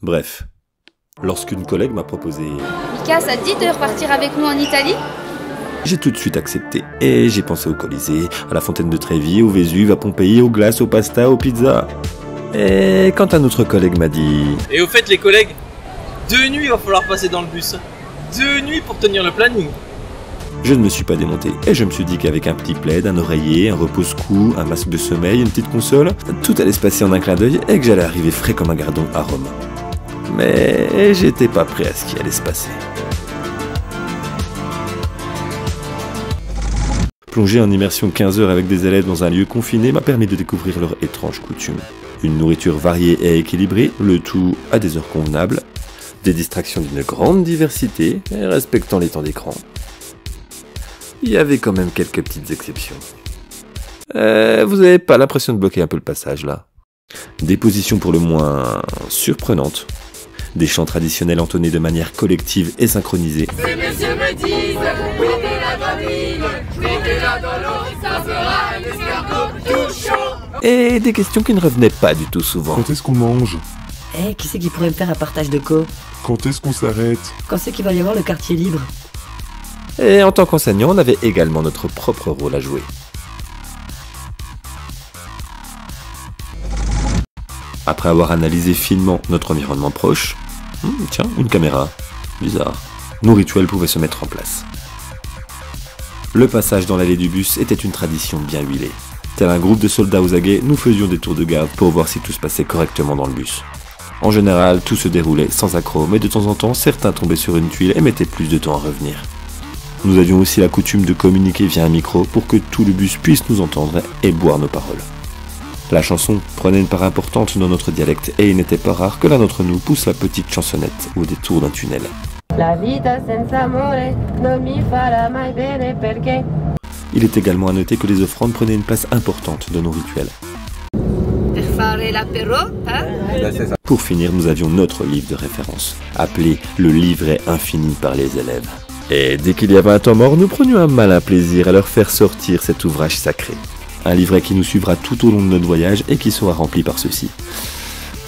Bref, lorsqu'une collègue m'a proposé... Mika, ça te dit de repartir avec nous en Italie? J'ai tout de suite accepté, et j'ai pensé au Colisée, à la fontaine de Trévi, au Vésuve, à Pompéi, aux glaces, aux pastas, aux pizzas. Et quand un autre collègue m'a dit... Et au fait les collègues, 2 nuits il va falloir passer dans le bus. 2 nuits pour tenir le planning. Je ne me suis pas démonté, et je me suis dit qu'avec un petit plaid, un oreiller, un repose-cou, un masque de sommeil, une petite console, tout allait se passer en un clin d'œil et que j'allais arriver frais comme un gardon à Rome. Mais j'étais pas prêt à ce qui allait se passer. Plonger en immersion 15 heures avec des élèves dans un lieu confiné m'a permis de découvrir leurs étranges coutumes. Une nourriture variée et équilibrée, le tout à des heures convenables, des distractions d'une grande diversité et respectant les temps d'écran. Il y avait quand même quelques petites exceptions. Vous avez pas l'impression de bloquer un peu le passage là? Des positions pour le moins surprenantes, des chants traditionnels entonnés de manière collective et synchronisée. Ces messieurs me disent, mettez la dans l'île, mettez-la dans l'eau, ça fera un escargot tout chaud. Et des questions qui ne revenaient pas du tout souvent. Quand est-ce qu'on mange? Qui c'est qui pourrait me faire un partage de co? Quand est-ce qu'on s'arrête? Quand c'est qu'il va y avoir le quartier libre? Et en tant qu'enseignant, on avait également notre propre rôle à jouer. Après avoir analysé finement notre environnement proche, tiens, une caméra, bizarre, nos rituels pouvaient se mettre en place. Le passage dans l'allée du bus était une tradition bien huilée. Tel un groupe de soldats aux aguets, nous faisions des tours de garde pour voir si tout se passait correctement dans le bus. En général, tout se déroulait sans accroc, mais de temps en temps, certains tombaient sur une tuile et mettaient plus de temps à revenir. Nous avions aussi la coutume de communiquer via un micro pour que tout le bus puisse nous entendre et boire nos paroles. La chanson prenait une part importante dans notre dialecte et il n'était pas rare que l'un d'entre nous pousse la petite chansonnette au détour d'un tunnel. La vita senza amore non mi farà mai bene perché. Il est également à noter que les offrandes prenaient une place importante dans nos rituels. Per fare l'apéro, hein? Pour finir, nous avions notre livre de référence, appelé le livret infini par les élèves. Et dès qu'il y avait un temps mort, nous prenions un malin plaisir à leur faire sortir cet ouvrage sacré. Un livret qui nous suivra tout au long de notre voyage et qui sera rempli par ceux-ci.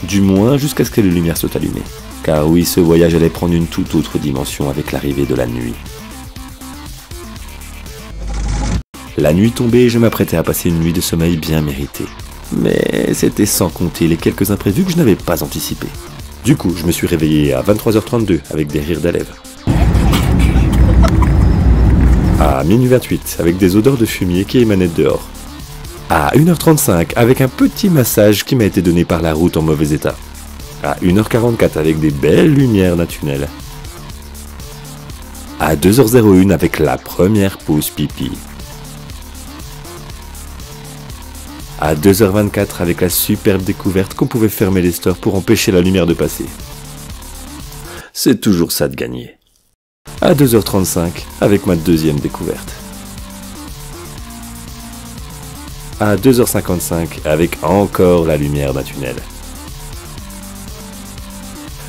Du moins jusqu'à ce que les lumières soient allumées. Car oui, ce voyage allait prendre une toute autre dimension avec l'arrivée de la nuit. La nuit tombée et je m'apprêtais à passer une nuit de sommeil bien méritée. Mais c'était sans compter les quelques imprévus que je n'avais pas anticipés. Du coup, je me suis réveillé à 23h32 avec des rires d'élèves. À minuit 28 avec des odeurs de fumier qui émanaient dehors. À 1h35 avec un petit massage qui m'a été donné par la route en mauvais état. À 1h44 avec des belles lumières d'un tunnel. À 2h01 avec la première pause pipi. À 2h24 avec la superbe découverte qu'on pouvait fermer les stores pour empêcher la lumière de passer. C'est toujours ça de gagner. À 2h35 avec ma deuxième découverte. À 2h55 avec encore la lumière d'un tunnel.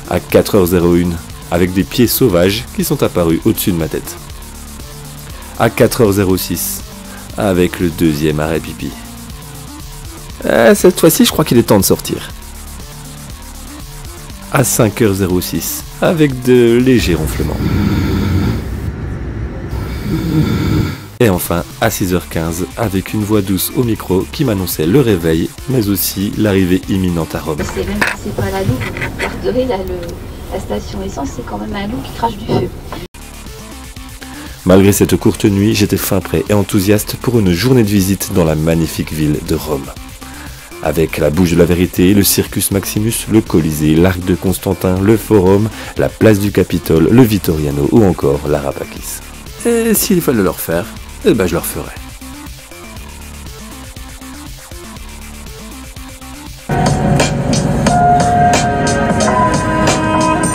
À 4h01 avec des pieds sauvages qui sont apparus au-dessus de ma tête. À 4h06 avec le deuxième arrêt pipi. Cette fois-ci, je crois qu'il est temps de sortir. À 5h06 avec de légers ronflements. Et enfin, à 6h15, avec une voix douce au micro qui m'annonçait le réveil, mais aussi l'arrivée imminente à Rome. C'est même si c'est pas la loupe, vous regarderez là, la station essence, c'est quand même un loup qui crache du feu. Malgré cette courte nuit, j'étais fin prêt et enthousiaste pour une journée de visite dans la magnifique ville de Rome. Avec la bouche de la vérité, le Circus Maximus, le Colisée, l'Arc de Constantin, le Forum, la place du Capitole, le Vittoriano ou encore l'Arapakis. Et s'il fallait le refaire, eh ben je le referais.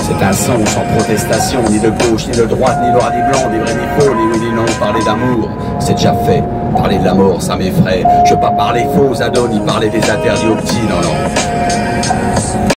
C'est un son sans protestation, ni de gauche, ni de droite, ni noir, ni blanc, ni vrai, ni faux, ni oui, ni non. Parler d'amour, c'est déjà fait. Parler de la mort, ça m'effraie. Je veux pas parler faux ados, ni parler des interdits aux petits, non, non.